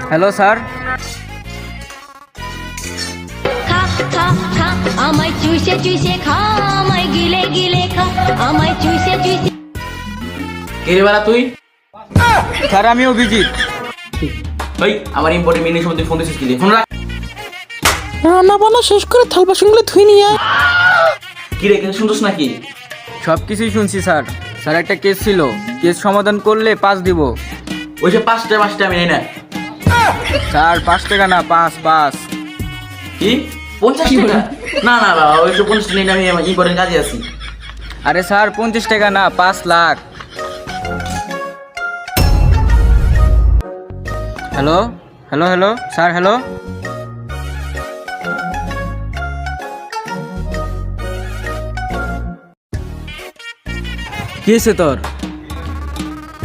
Hello sir. খা খা খা আমায় চুষে চুষে খা, আমায় গিলে গিলে খা, আমায় চুষে চুষে। কে রে বাড়া তুই? স্যার আমি অভিজিৎ। ওই আমার ইম্পর্টেন্ট মিটিং সময় তুই ফোন দিছিস কি রে? ফোন রাখ। রান্না বান্না শেষ করে থাল বাসনগুলো ধুই নিয়ে আয়। কি রে কিছু শুনছিস নাকি? সব কিছুই শুনছি স্যার। স্যার একটা কেস ছিল, কেস সমাধান করলে 5 দিব। ওই যে 5টা আমি নেই না। স্যার 5 টাকা না, 5। কি 50 টাকা? না না বাবা ওই তো 50 নেই না, আমি আমার ইম্পর্টেন্ট কাজে আছি। আরে স্যার 50 টাকা না, 5 lakh. Hello hello hello sir, hello. কি হয়েছে তোর?